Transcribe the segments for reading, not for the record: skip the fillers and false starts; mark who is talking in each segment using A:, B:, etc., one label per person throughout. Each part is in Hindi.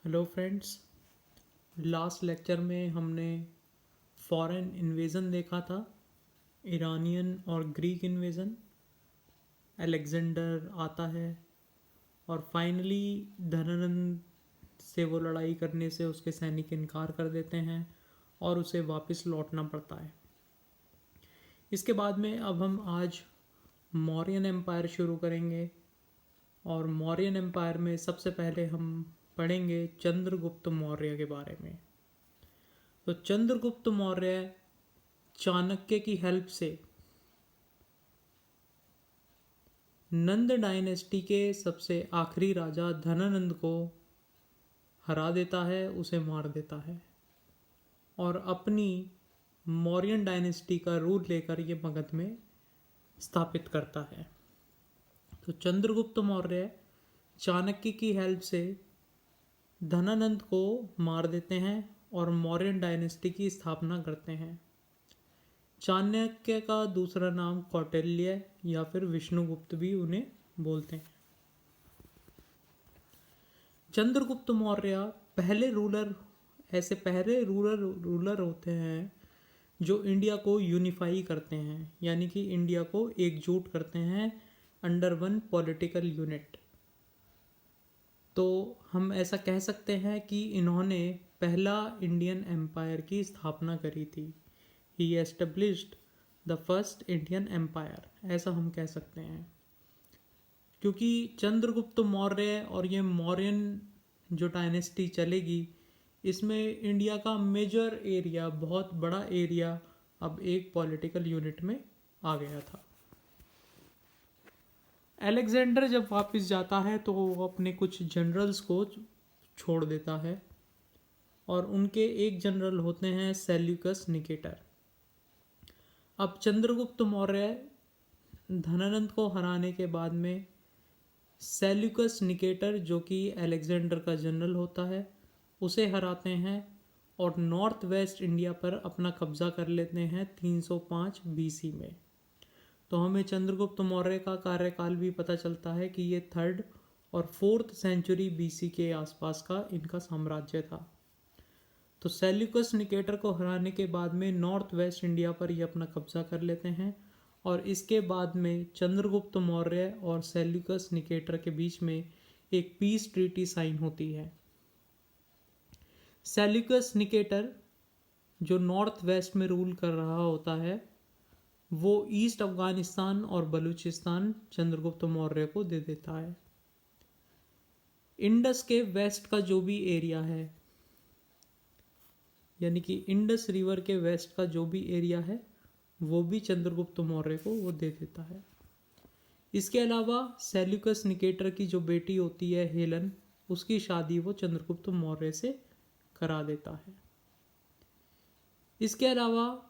A: Hello friends. लास्ट लेक्चर में हमने फॉरेन इन्वेज़न देखा था, ईरानियन और ग्रीक इन्वेज़न। अलेक्जेंडर आता है और फाइनली धनानंद से वो लड़ाई करने से उसके सैनिक इनकार कर देते हैं और उसे वापस लौटना पड़ता है। इसके बाद में अब हम आज मौर्यन एम्पायर शुरू करेंगे और मौर्यन एम्पायर में सबसे पहले हम पढ़ेंगे चंद्रगुप्त मौर्य के बारे में। तो चंद्रगुप्त मौर्य चाणक्य की हेल्प से नंद डायनेस्टी के सबसे आखिरी राजा धनानंद को हरा देता है, उसे मार देता है और अपनी मौर्यन डायनेस्टी का रूल लेकर ये मगध में स्थापित करता है। तो चंद्रगुप्त मौर्य चाणक्य की हेल्प से धनानंद को मार देते हैं और मौर्यन डायनेस्टी की स्थापना करते हैं। चाणक्य का दूसरा नाम कौटिल्य या फिर विष्णुगुप्त भी उन्हें बोलते हैं। चंद्रगुप्त मौर्य पहले रूलर होते हैं जो इंडिया को यूनिफाई करते हैं, यानी कि इंडिया को एकजुट करते हैं अंडर वन पॉलिटिकल यूनिट। तो हम ऐसा कह सकते हैं कि इन्होंने पहला इंडियन एम्पायर की स्थापना करी थी। He established the first Indian empire, ऐसा हम कह सकते हैं। क्योंकि चंद्रगुप्त मौर्य और ये मौर्यन जो डायनेस्टी चलेगी, इसमें इंडिया का मेजर एरिया, बहुत बड़ा एरिया अब एक पॉलिटिकल यूनिट में आ गया था। अलेक्जेंडर जब वापस जाता है तो वो अपने कुछ जनरल्स को छोड़ देता है और उनके एक जनरल होते हैं सेल्यूकस निकेटर। अब चंद्रगुप्त मौर्य धनानंद को हराने के बाद में सेल्यूकस निकेटर, जो कि अलेक्जेंडर का जनरल होता है, उसे हराते हैं और नॉर्थ वेस्ट इंडिया पर अपना कब्जा कर लेते हैं 305 बीसी में। तो हमें चंद्रगुप्त मौर्य का कार्यकाल भी पता चलता है कि ये 3rd और 4th सेंचुरी बीसी के आसपास का इनका साम्राज्य था। तो सेल्यूकस निकेटर को हराने के बाद में नॉर्थ वेस्ट इंडिया पर ये अपना कब्जा कर लेते हैं और इसके बाद में चंद्रगुप्त मौर्य और सेल्यूकस निकेटर के बीच में एक पीस ट्रीटी साइन होती है। सेल्यूकस निकेटर जो नॉर्थ वेस्ट में रूल कर रहा होता है, वो ईस्ट अफगानिस्तान और बलूचिस्तान चंद्रगुप्त मौर्य को दे देता है। इंडस के वेस्ट का जो भी एरिया है, यानी कि इंडस रिवर के वेस्ट का जो भी एरिया है, वो भी चंद्रगुप्त मौर्य को वो दे देता है। इसके अलावा सेल्यूकस निकेटर की जो बेटी होती है हेलन, उसकी शादी वो चंद्रगुप्त मौर्य से करा देता है। इसके अलावा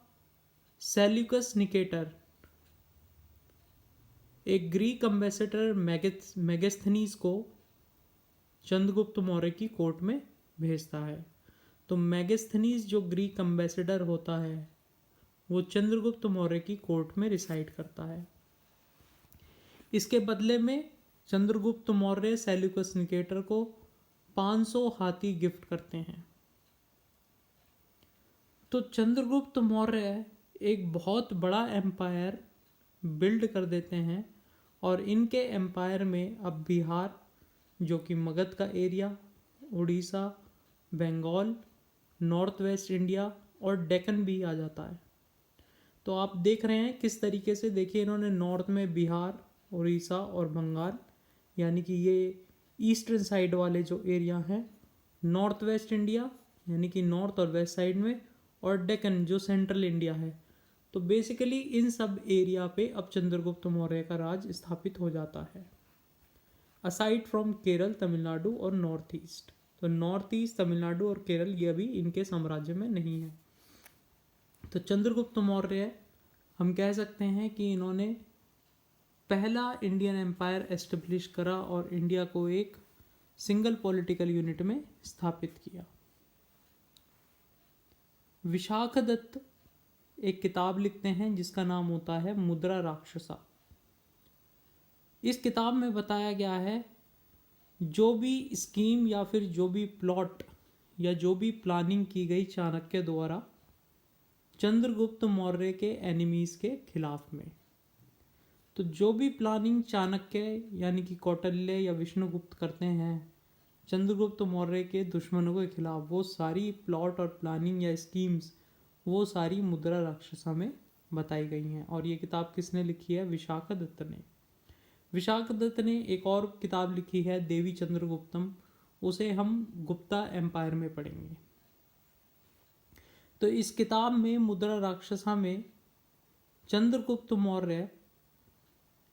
A: सेल्यूकस निकेटर एक ग्रीक अम्बेसडर मेगस्थनीज को चंद्रगुप्त मौर्य की कोर्ट में भेजता है। तो मेगस्थनीज जो ग्रीक अम्बेसडर होता है, वो चंद्रगुप्त मौर्य की कोर्ट में रिसाइड करता है। इसके बदले में चंद्रगुप्त मौर्य सेल्यूकस निकेटर को 500 हाथी गिफ्ट करते हैं। तो चंद्रगुप्त मौर्य एक बहुत बड़ा एम्पायर बिल्ड कर देते हैं और इनके एम्पायर में अब बिहार, जो कि मगध का area, Orissa, Bengal, north west India और डेक्कन भी आ जाता है। तो आप देख रहे हैं किस तरीके से, देखिए इन्होंने नॉर्थ में बिहार, उड़ीसा और बंगाल, यानी कि ये ईस्टर्न साइड वाले जो एरिया हैं, नॉर्थ वेस्ट इंडिया यानी कि नॉर्थ और वेस्ट साइड में, और डेक्कन जो सेंट्रल इंडिया है। तो बेसिकली इन सब एरिया पे अब चंद्रगुप्त मौर्य का राज स्थापित हो जाता है, असाइड फ्रॉम केरल, तमिलनाडु और नॉर्थ ईस्ट। तो नॉर्थ ईस्ट, तमिलनाडु और केरल ये अभी इनके साम्राज्य में नहीं है। तो चंद्रगुप्त मौर्य हम कह सकते हैं कि इन्होंने पहला इंडियन एम्पायर एस्टेब्लिश करा और इंडिया को एक सिंगल पॉलिटिकल यूनिट में स्थापित किया। विशाखदत्त एक किताब लिखते हैं जिसका नाम होता है मुद्रा राक्षसा। इस किताब में बताया गया है जो भी स्कीम या फिर जो भी प्लॉट या जो भी प्लानिंग की गई चाणक्य द्वारा चंद्रगुप्त मौर्य के एनिमीज के खिलाफ में। तो जो भी प्लानिंग चाणक्य यानी कि कौटिल्य या विष्णुगुप्त करते हैं चंद्रगुप्त मौर्य के दुश्मनों के खिलाफ, वो सारी प्लॉट और प्लानिंग या स्कीम्स वो सारी मुद्रा राक्षसा में बताई गई हैं। और ये किताब किसने लिखी है? विशाखा दत्त ने। विशाखा दत्त ने एक और किताब लिखी है देवी चंद्रगुप्तम, उसे हम गुप्ता एम्पायर में पढ़ेंगे। तो इस किताब में मुद्रा राक्षसा में Chandragupta Maurya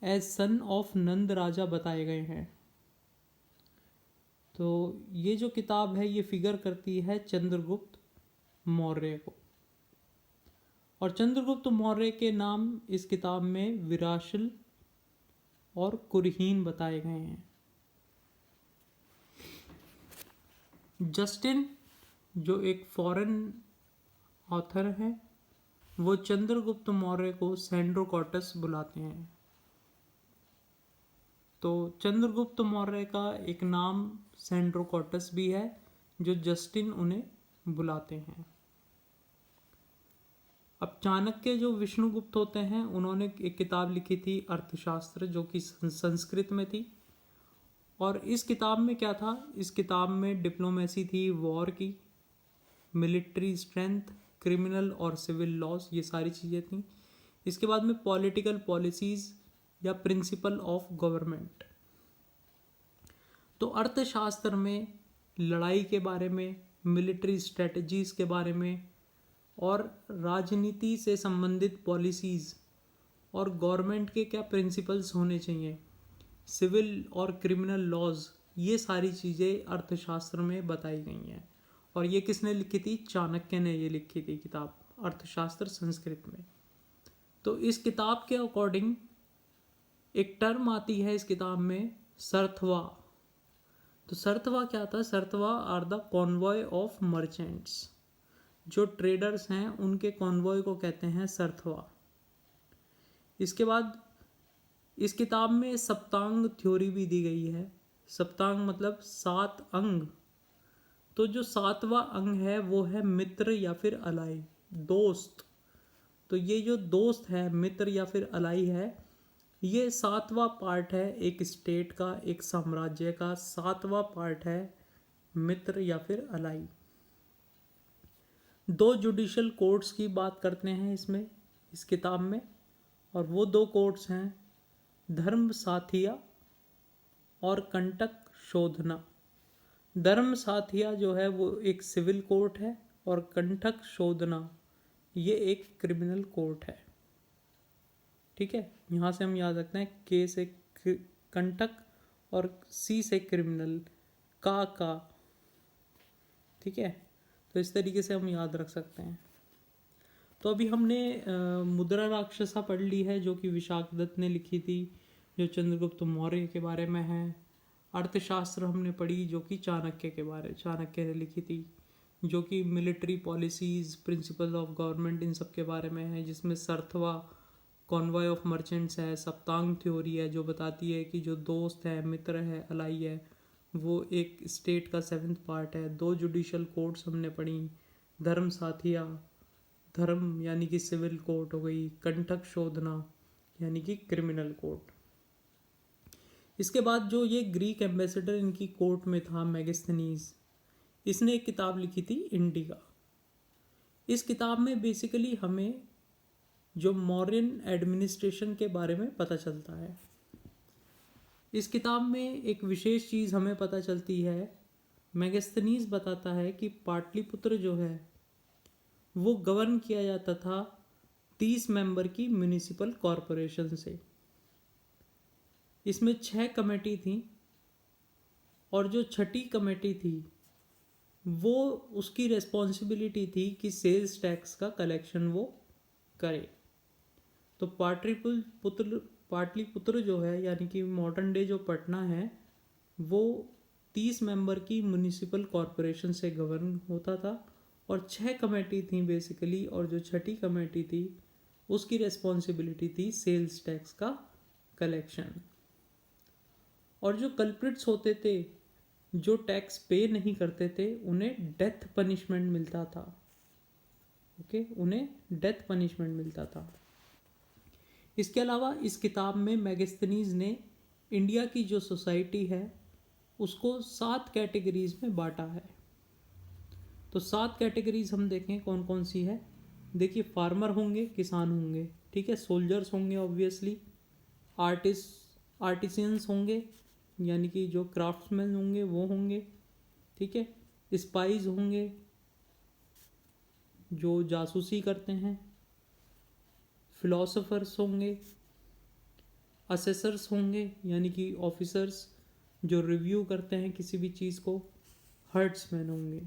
A: as son of Nanda राजा बताए गए हैं। तो ये जो किताब है ये फिगर करती है चंद्रगुप्त मौर्य को, और चंद्रगुप्त मौर्य के नाम इस किताब में विराशिल और कुरहीन बताए गए हैं। जस्टिन जो एक फॉरेन ऑथर है वो चंद्रगुप्त मौर्य को सेंड्रोकॉटस बुलाते हैं। तो चंद्रगुप्त मौर्य का एक नाम सेंड्रोकॉटस भी है जो जस्टिन उन्हें बुलाते हैं। अब चाणक्य जो विष्णुगुप्त होते हैं उन्होंने एक किताब लिखी थी अर्थशास्त्र, जो कि संस्कृत में थी। और इस किताब में क्या था? इस किताब में डिप्लोमेसी थी, वॉर की, मिलिट्री स्ट्रेंथ, क्रिमिनल और सिविल लॉज, ये सारी चीज़ें थी। इसके बाद में पॉलिटिकल पॉलिसीज या प्रिंसिपल ऑफ गवर्नमेंट। तो अर्थशास्त्र में लड़ाई के बारे में, मिलिट्री स्ट्रेटजीज के बारे में, और राजनीति से संबंधित पॉलिसीज और गवर्नमेंट के क्या प्रिंसिपल्स होने चाहिए, सिविल और क्रिमिनल लॉज, ये सारी चीज़ें अर्थशास्त्र में बताई गई हैं। और ये किसने लिखी थी? चाणक्य ने ये लिखी थी किताब अर्थशास्त्र संस्कृत में। तो इस किताब के अकॉर्डिंग एक टर्म आती है इस किताब में, सरथवा। तो सरथवा क्या था? सरथवा are the convoy of merchants. जो ट्रेडर्स हैं उनके कॉन्वॉय को कहते हैं सरथवा। इसके बाद इस किताब में सप्तांग थ्योरी भी दी गई है। सप्तांग मतलब 7 अंग। तो जो 7वां अंग है वो है मित्र या फिर अलाई, दोस्त। तो ये जो दोस्त है, मित्र या फिर अलाई है, ये 7वां पार्ट है एक स्टेट का, एक साम्राज्य का 7वां पार्ट है मित्र या फिर अलाई। 2 जुडिशल कोर्ट्स की बात करते हैं इसमें, इस किताब में, और वो 2 कोर्ट्स हैं धर्म साथिया और कंटक शोधना। धर्म साथिया जो है वो एक सिविल कोर्ट है और कंटक शोधना ये एक क्रिमिनल कोर्ट है। ठीक है, यहाँ से हम याद रखते हैं के से कंटक और सी से क्रिमिनल, का। ठीक है, तो इस तरीके से हम याद रख सकते हैं। तो अभी हमने मुद्रा राक्षसा पढ़ ली है जो कि विशाख दत्त ने लिखी थी, जो चंद्रगुप्त मौर्य के बारे में है। अर्थशास्त्र हमने पढ़ी जो कि चाणक्य ने लिखी थी, जो कि military policies, principal of government, इन सब के बारे में है, जिसमें सरथवा कॉन्वॉय ऑफ मर्चेंट्स है, सप्तांग थ्योरी है जो बताती है कि जो दोस्त है, मित्र है, अलाई है, वो एक स्टेट का 7th पार्ट है। 2 जुडिशल कोर्ट्स हमने पढ़ी, धर्म साथिया, धर्म यानी कि सिविल कोर्ट हो गई, कंटक शोधना यानी कि क्रिमिनल कोर्ट। इसके बाद जो ये ग्रीक एम्बेसडर इनकी कोर्ट में था, मेगास्थनीज, इसने एक किताब लिखी थी इंडिका। इस किताब में बेसिकली हमें जो मौर्यन एडमिनिस्ट्रेशन के बारे में पता चलता है। इस किताब में एक विशेष चीज़ हमें पता चलती है, मेगास्थनीज बताता है कि पाटलिपुत्र जो है वो गवर्न किया जाता था 30 मेंबर की म्यूनिसिपल कॉरपोरेशन से। इसमें 6 कमेटी थी और जो 6ठी कमेटी थी वो उसकी रिस्पॉन्सिबिलिटी थी कि सेल्स टैक्स का कलेक्शन वो करे। तो पाटलिपुत्र जो है यानी कि मॉडर्न डे जो पटना है वो 30 मेंबर की म्यूनिसिपल कॉरपोरेशन से गवर्न होता था और 6 कमेटी थी बेसिकली, और जो 6ठी कमेटी थी उसकी रिस्पॉन्सिबिलिटी थी सेल्स टैक्स का कलेक्शन। और जो कल्प्रिट्स होते थे जो टैक्स पे नहीं करते थे उन्हें डेथ पनिशमेंट मिलता था। ओके, उन्हें डेथ पनिशमेंट मिलता था। इसके अलावा इस किताब में मैगस्थनीज ने इंडिया की जो सोसाइटी है उसको 7 कैटेगरीज में बांटा है। तो 7 कैटेगरीज हम देखें कौन कौन सी है। देखिए, फार्मर होंगे, किसान होंगे, ठीक है, सोल्जर्स होंगे ऑब्वियसली, आर्टिसियंस होंगे यानी कि जो क्राफ्ट्समैन होंगे वो होंगे, ठीक है, स्पाइज होंगे जो जासूसी करते हैं, फिलोसोफर्स होंगे, असेसर्स होंगे यानी कि ऑफिसर्स जो रिव्यू करते हैं किसी भी चीज़ को, हर्ट्समैन होंगे।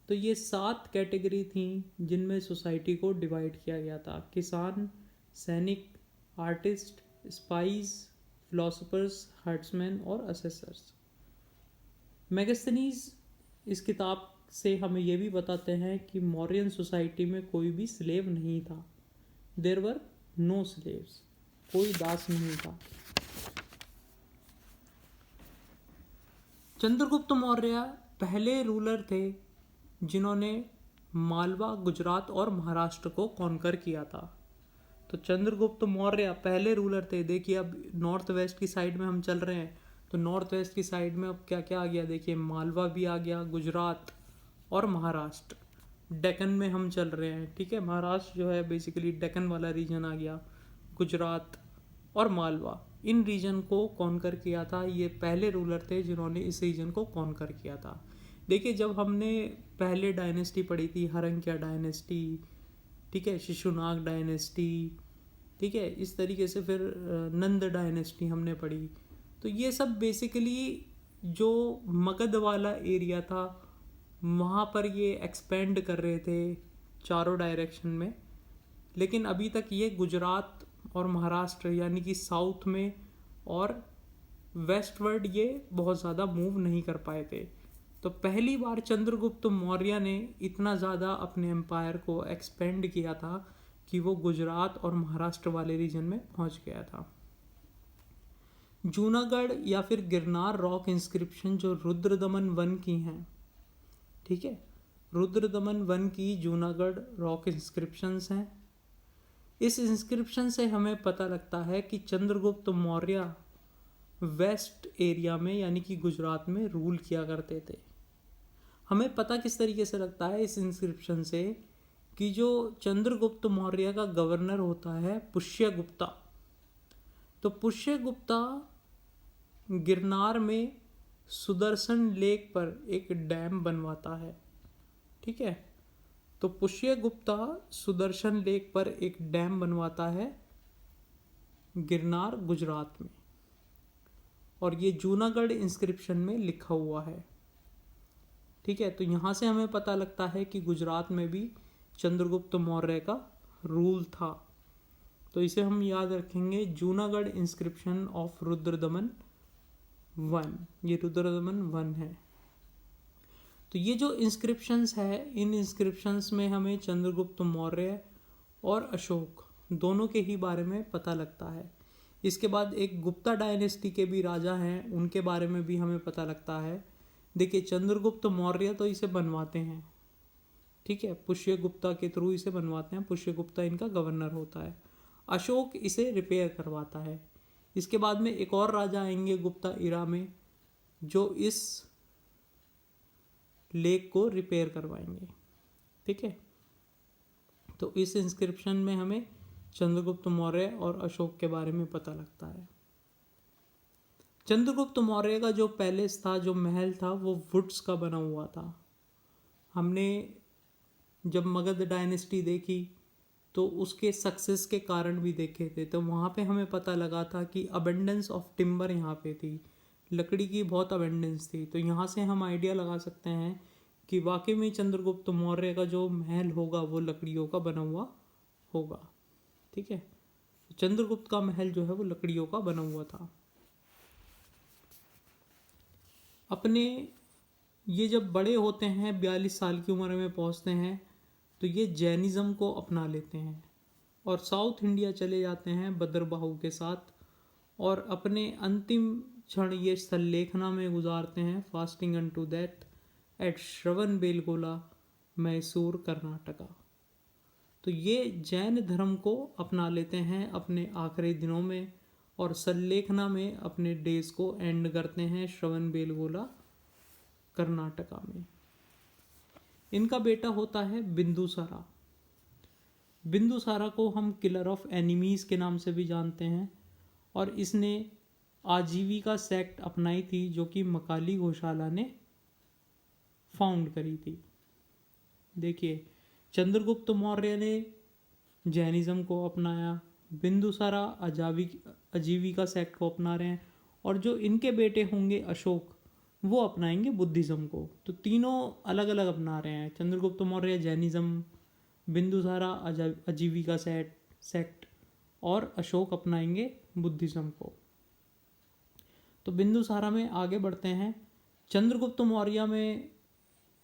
A: तो ये 7 कैटेगरी थी जिनमें सोसाइटी को डिवाइड किया गया था। किसान, सैनिक, आर्टिस्ट, स्पाइस, फिलोसोफर्स, हर्ट्समैन और असेसर्स। मैगस्थनीज इस किताब से हमें यह भी बताते हैं कि मौर्यन सोसाइटी में कोई भी स्लेव नहीं था। देयर वर नो स्लेव्स, कोई दास नहीं था। चंद्रगुप्त मौर्य पहले रूलर थे जिन्होंने मालवा, गुजरात और महाराष्ट्र को कॉन्कर किया था। तो चंद्रगुप्त मौर्य पहले रूलर थे। देखिए, अब नॉर्थ वेस्ट की साइड में हम चल रहे हैं, तो नॉर्थ वेस्ट की साइड में अब क्या क्या आ गया। देखिए, मालवा भी आ गया, गुजरात और महाराष्ट्र। डेक्कन में हम चल रहे हैं, ठीक है, महाराष्ट्र जो है बेसिकली डेक्कन वाला रीजन आ गया, गुजरात और मालवा, इन रीजन को कॉन्कर किया था। ये पहले रूलर थे जिन्होंने इस रीजन को कॉन्कर किया था। देखिए, जब हमने पहले डायनेस्टी पढ़ी थी, हरंक्या डायनेस्टी, ठीक है, शिशुनाग डायनेस्टी, ठीक है, इस तरीके से फिर नंद डायनेस्टी हमने पढ़ी। तो ये सब बेसिकली जो मगध वाला एरिया था वहाँ पर ये एक्सपेंड कर रहे थे चारों डायरेक्शन में। लेकिन अभी तक ये गुजरात और महाराष्ट्र यानी कि साउथ में और वेस्टवर्ड ये बहुत ज़्यादा मूव नहीं कर पाए थे। तो पहली बार चंद्रगुप्त मौर्य ने इतना ज़्यादा अपने एम्पायर को एक्सपेंड किया था कि वो गुजरात और महाराष्ट्र वाले रीजन में पहुंच गया था। जूनागढ़ या फिर गिरनार रॉक इंस्क्रिप्शन जो रुद्रदमन वन की हैं, ठीक है, रुद्रदमन वन की जूनागढ़ रॉक इंस्क्रिप्शंस हैं। इस इंस्क्रिप्शन से हमें पता लगता है कि चंद्रगुप्त मौर्य वेस्ट एरिया में यानी कि गुजरात में रूल किया करते थे। हमें पता किस तरीके से लगता है इस इंस्क्रिप्शन से कि जो चंद्रगुप्त मौर्य का गवर्नर होता है पुष्यगुप्ता, तो पुष्यगुप्ता गिरनार में सुदर्शन लेक पर एक डैम बनवाता है, ठीक है। तो पुष्यगुप्ता सुदर्शन लेक पर एक डैम बनवाता है गिरनार, गुजरात में, और ये जूनागढ़ इंस्क्रिप्शन में लिखा हुआ है, ठीक है। तो यहाँ से हमें पता लगता है कि गुजरात में भी चंद्रगुप्त मौर्य का रूल था। तो इसे हम याद रखेंगे, Junagadh inscription of Rudradaman one, ये रुद्रदमन वन है। तो ये जो इंस्क्रिप्शंस है, इन इंस्क्रिप्शंस में हमें चंद्रगुप्त मौर्य और अशोक दोनों के ही बारे में पता लगता है। इसके बाद एक गुप्ता डायनेस्टी के भी राजा हैं, उनके बारे में भी हमें पता लगता है। देखिए, चंद्रगुप्त मौर्य तो इसे बनवाते हैं, ठीक है, पुष्यगुप्ता के थ्रू इसे बनवाते हैं, पुष्यगुप्ता इनका गवर्नर होता है। अशोक इसे रिपेयर करवाता है। इसके बाद में एक और राजा आएंगे गुप्ता इरा में जो इस लेक को रिपेयर करवाएंगे, ठीक है। तो इस इंस्क्रिप्शन में हमें चंद्रगुप्त मौर्य और अशोक के बारे में पता लगता है। चंद्रगुप्त मौर्य का जो पैलेस था, जो महल था, वो वुड्स का बना हुआ था। हमने जब मगध डायनेस्टी देखी तो उसके सक्सेस के कारण भी देखे थे, तो वहाँ पे हमें पता लगा था कि अबेंडेंस ऑफ टिम्बर यहाँ पे थी, लकड़ी की बहुत अबेंडेंस थी। तो यहाँ से हम आइडिया लगा सकते हैं कि वाकई में चंद्रगुप्त मौर्य का जो महल होगा वो लकड़ियों का बना हुआ होगा, ठीक है। चंद्रगुप्त का महल जो है वो लकड़ियों का बना हुआ था। अपने ये जब बड़े होते हैं, 42 साल की उम्र में पहुंचते हैं, तो ये जैनिज़्म को अपना लेते हैं और साउथ इंडिया चले जाते हैं बद्रबाहु के साथ, और अपने अंतिम क्षण ये सल्लेखना में गुजारते हैं, fasting unto death eight Shravanabelagola, Mysore, Karnataka. तो ये जैन धर्म को अपना लेते हैं अपने आखिरी दिनों में और सल्लेखना में अपने डेज को एंड करते हैं श्रवणबेलगोला, कर्नाटका में। इनका बेटा होता है बिंदुसारा। बिंदुसारा को हम किलर ऑफ एनिमीज के नाम से भी जानते हैं और इसने आजीविका सेक्ट अपनाई थी जो कि मकाली घोषाला ने फाउंड करी थी। देखिए, चंद्रगुप्त मौर्य ने जैनिज्म को अपनाया, बिंदुसारा आजीविका सेक्ट को अपना रहे हैं और जो इनके बेटे होंगे अशोक, वो अपनाएंगे बुद्धिज्म को। तो तीनों अलग अलग अपना रहे हैं, चंद्रगुप्त मौर्य जैनिज्म, बिंदुसारा आजीविका सेक्ट और अशोक अपनाएंगे बुद्धिज्म को। तो बिंदुसारा में आगे बढ़ते हैं। चंद्रगुप्त मौर्य में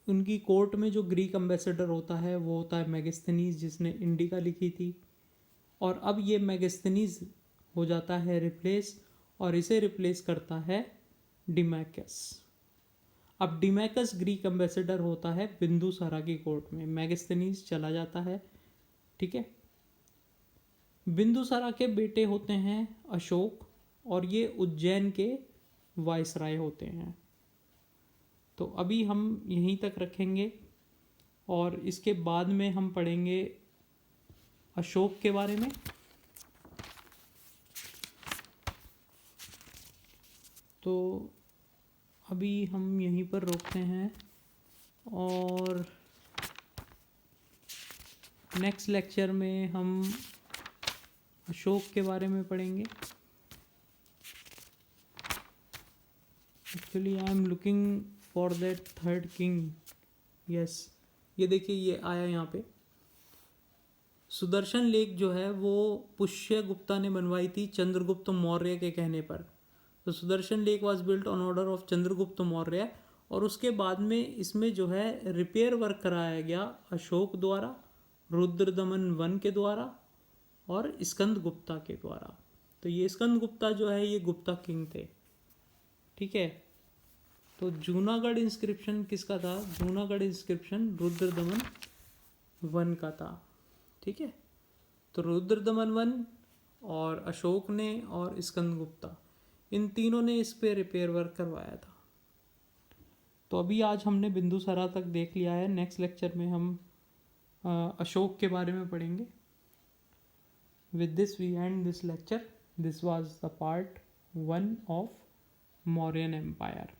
A: उनकी कोर्ट में जो ग्रीक एम्बेसडर होता है वो होता है मेगास्थनीज, जिसने इंडिका लिखी थी। और अब ये मेगास्थनीज हो जाता है रिप्लेस और इसे रिप्लेस करता है डिमैकस। अब डिमैकस ग्रीक एम्बेसडर होता है बिंदुसारा की कोर्ट में, मेगास्थनीज चला जाता है। ठीक है, बिंदुसारा के बेटे होते हैं अशोक और ये उज्जैन के वायसराय होते हैं। तो अभी हम यहीं तक रखेंगे और इसके बाद में हम पढ़ेंगे अशोक के बारे में। तो अभी हम यहीं पर रोकते हैं और नेक्स्ट लेक्चर में हम अशोक के बारे में पढ़ेंगे। Actually I am looking for that third king. Yes, ये देखिए, ये आया यहाँ पे। सुदर्शन लेक जो है वो पुष्यगुप्ता ने बनवाई थी चंद्रगुप्त मौर्य के कहने पर। तो Sudarshan lake was built on order of Chandragupta Maurya और उसके बाद में इसमें जो है रिपेयर वर्क कराया गया अशोक द्वारा, रुद्रदमन वन के द्वारा और स्कंद गुप्ता के द्वारा। तो ये स्कंद गुप्ता जो है ये गुप्ता किंग थे। ठीक है, तो जूनागढ़ इंस्क्रिप्शन किसका था? जूनागढ़ इंस्क्रिप्शन रुद्रदमन वन का था। ठीक है, तो रुद्रदमन वन और अशोक ने और स्कंद गुप्ता, इन तीनों ने इस पे रिपेयर वर्क करवाया था। तो अभी आज हमने बिंदुसारा तक देख लिया है। नेक्स्ट लेक्चर में हम अशोक के बारे में पढ़ेंगे। With this we end this lecture. This was the part 1 of Mauryan empire.